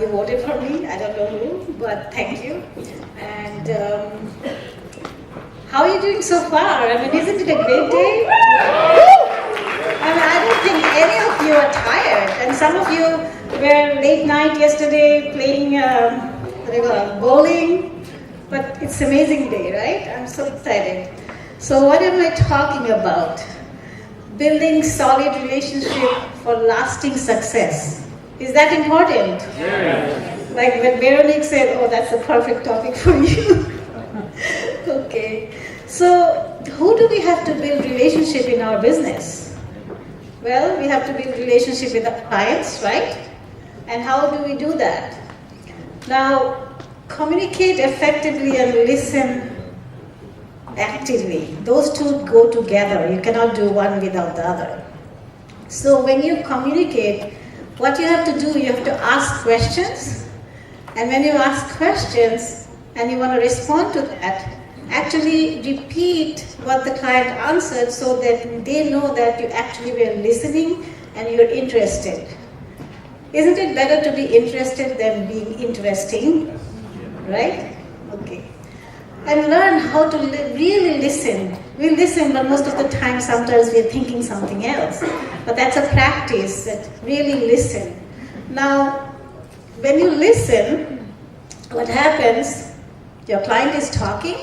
You voted for me, I don't know who, but thank you. And how are you doing so far? I mean, isn't it a great day? I mean, I don't think any of you are tired. And some of you were late night yesterday playing bowling. But it's an amazing day, right? I'm so excited. So what am I talking about? Building solid relationship for lasting success. Is that important? Yeah. Like when Veronique said, oh, that's a perfect topic for you. Okay. So who do we have to build relationship in our business? Well, we have to build relationship with our clients, right? And how do we do that? Now, communicate effectively and listen actively. Those two go together. You cannot do one without the other. So when you communicate, what you have to do, you have to ask questions. And when you ask questions and you want to respond to that, actually repeat what the client answered so that they know that you actually were listening and you're interested. Isn't it better to be interested than being interesting? Right? Okay. And learn how to really listen. We listen, but most of the time, sometimes we're thinking something else. But that's a practice, that really listen. Now, when you listen, what happens, your client is talking,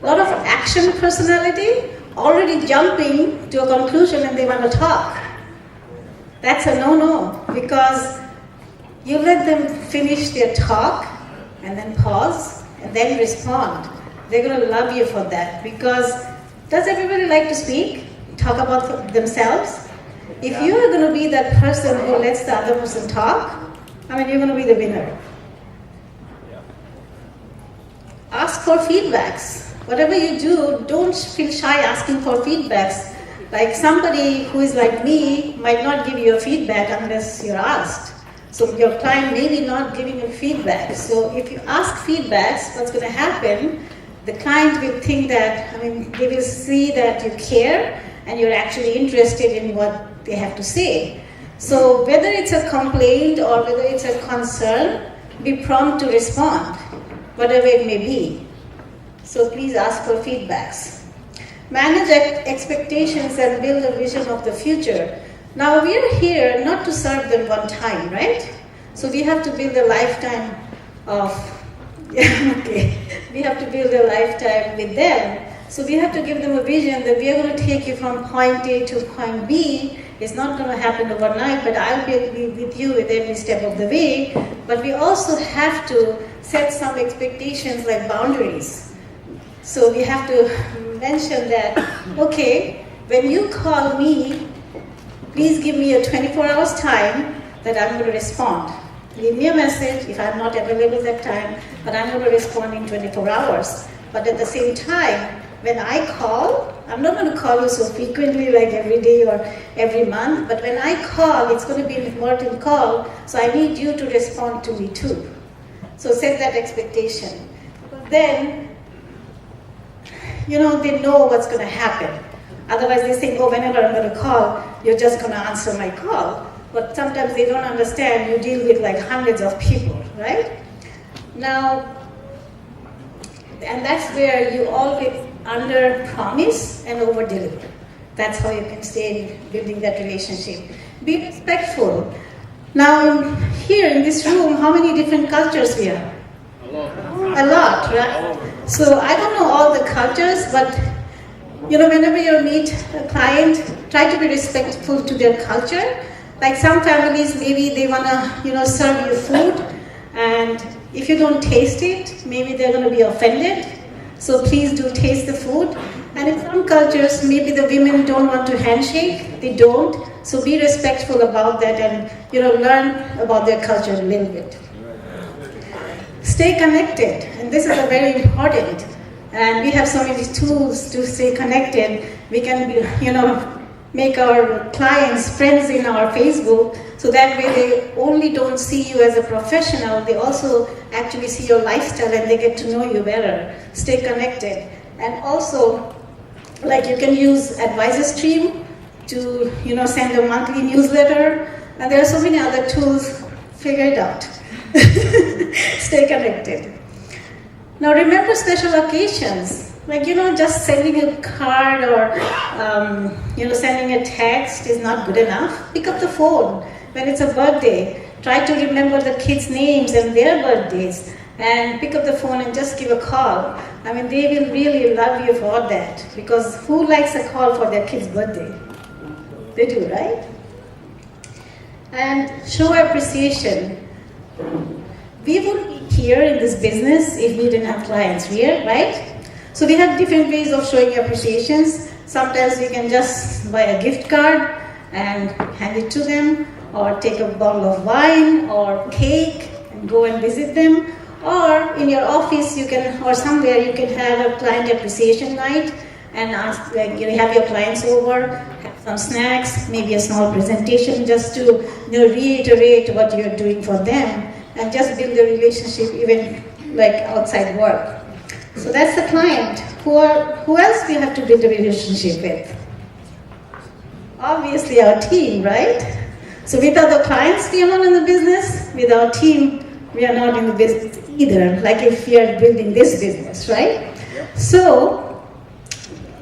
a lot of action personality, already jumping to a conclusion and they want to talk. That's a no-no, because you let them finish their talk, and then pause, and then respond. They're going to love you for that, because does everybody like to speak, talk about themselves? If you are going to be that person who lets the other person talk, I mean, you're going to be the winner. Ask for feedbacks. Whatever you do, don't feel shy asking for feedbacks. Like somebody who is like me might not give you a feedback unless you're asked. So your client may be not giving you feedback. So if you ask feedbacks, what's going to happen, the client will think that, they will see that you care and you're actually interested in what they have to say. So whether it's a complaint or whether it's a concern, be prompt to respond, whatever it may be. So please ask for feedbacks. Manage expectations and build a vision of the future. Now we are here not to serve them one time, right? So we have to build a lifetime of, we have to build a lifetime with them. So we have to give them a vision that we are going to take you from point A to point B. It's not going to happen overnight, but I'll be with you with every step of the way. But we also have to set some expectations like boundaries. So we have to mention that, okay, when you call me, please give me a 24 hours time that I'm going to respond. Leave me a message if I'm not available that time, but I'm going to respond in 24 hours. But at the same time, when I call, I'm not going to call you so frequently like every day or every month, but when I call, it's going to be an important call, so I need you to respond to me too. So set that expectation. But then, they know what's going to happen. Otherwise they think, oh, whenever I'm going to call, you're just going to answer my call. But sometimes they don't understand, you deal with like hundreds of people, right? Now, and that's where you always under-promise and over-deliver. That's how you can stay building that relationship. Be respectful. Now, here in this room, how many different cultures we have? A lot, right? So I don't know all the cultures, but whenever you meet a client, try to be respectful to their culture. Like some families, maybe they want to, serve you food, and if you don't taste it, maybe they're going to be offended. So please do taste the food. And in some cultures, maybe the women don't want to handshake. They don't. So be respectful about that and, learn about their culture a little bit. Stay connected. And this is a very important. And we have so many tools to stay connected. We can, make our clients friends in our Facebook, so that way they only don't see you as a professional, they also actually see your lifestyle and they get to know you better. Stay connected. And also, like you can use Advisor Stream to send a monthly newsletter, and there are so many other tools. figure it out. Stay connected. Now remember special occasions. Like, just sending a card or, sending a text is not good enough. Pick up the phone when it's a birthday. Try to remember the kids' names and their birthdays. And pick up the phone and just give a call. I mean, they will really love you for that. Because who likes a call for their kid's birthday? They do, right? And show appreciation. We wouldn't be here in this business if we didn't have clients here, right? So we have different ways of showing appreciations. Sometimes we can just buy a gift card and hand it to them, or take a bottle of wine or cake and go and visit them. Or in your office, you can, or somewhere, you can have a client appreciation night and ask, like, have your clients over, have some snacks, maybe a small presentation just to reiterate what you're doing for them, and just build a relationship even like outside work. So that's the client. Who else do you have to build a relationship with? Obviously our team, right? So without the clients, we are not in the business. With our team, we are not in the business either, like if we are building this business, right? So,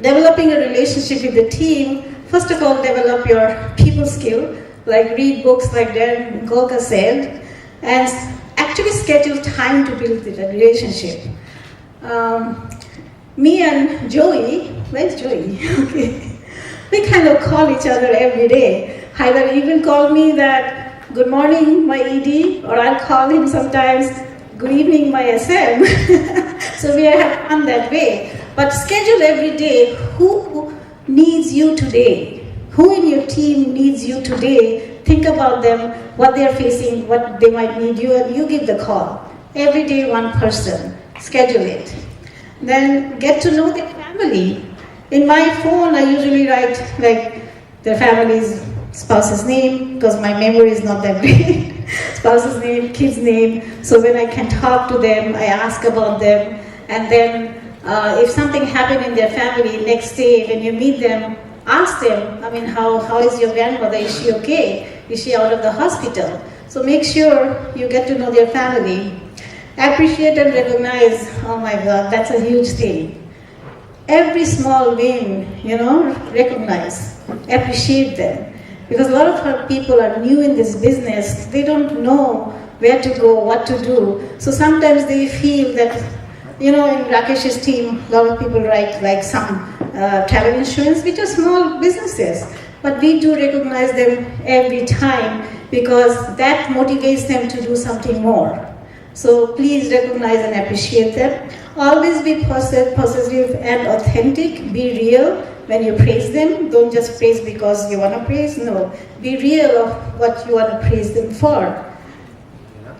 developing a relationship with the team, first of all, develop your people skill, like read books like Darren Golka said, and actually schedule time to build the relationship. Me and Joey, where's Joey? Okay. We kind of call each other every day. Either even call me that, good morning, my ED, or I'll call him sometimes, good evening, my SM. So we have fun that way. But schedule every day, who needs you today? Who in your team needs you today? Think about them, what they're facing, what they might need you, and you give the call. Every day, one person. Schedule it. Then get to know their family. In my phone, I usually write like their family's spouse's name, because my memory is not that great. Spouse's name, kid's name. So when I can talk to them, I ask about them. And then if something happened in their family, next day when you meet them, ask them, how is your grandmother? Is she okay? Is she out of the hospital? So make sure you get to know their family. Appreciate and recognize, oh my God, that's a huge thing. Every small win, recognize, appreciate them. Because a lot of our people are new in this business, they don't know where to go, what to do. So sometimes they feel that, in Rakesh's team, a lot of people write like some travel insurance, which are small businesses. But we do recognize them every time because that motivates them to do something more. So please recognize and appreciate them. Always be positive and authentic. Be real when you praise them. Don't just praise because you want to praise. No, be real of what you want to praise them for.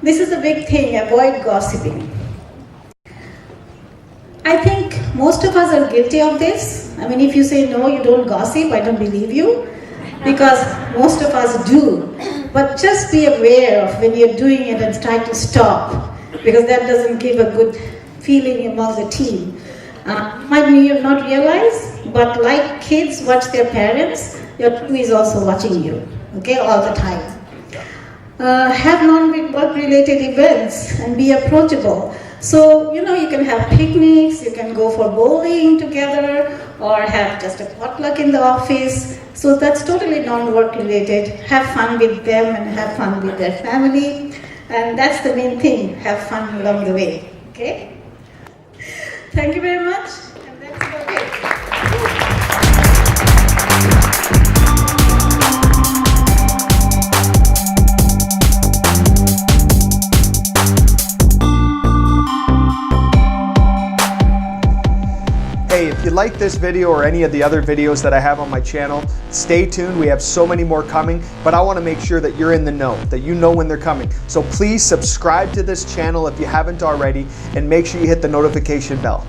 This is a big thing. Avoid gossiping. I think most of us are guilty of this. If you say no, you don't gossip, I don't believe you. Because most of us do. But just be aware of when you're doing it and try to stop, because that doesn't give a good feeling among the team. Might not realize, but like kids watch their parents, your team is also watching you, okay, all the time. Have non-work related events and be approachable. So, you can have picnics, you can go for bowling together, or have just a potluck in the office. So that's totally non-work related. Have fun with them and have fun with their family. And that's the main thing, have fun along the way, okay? Thank you very much, and that's about it. Hey, if you like this video or any of the other videos that I have on my channel, stay tuned. We have so many more coming, but I want to make sure that you're in the know, that you know when they're coming. So please subscribe to this channel if you haven't already, and make sure you hit the notification bell.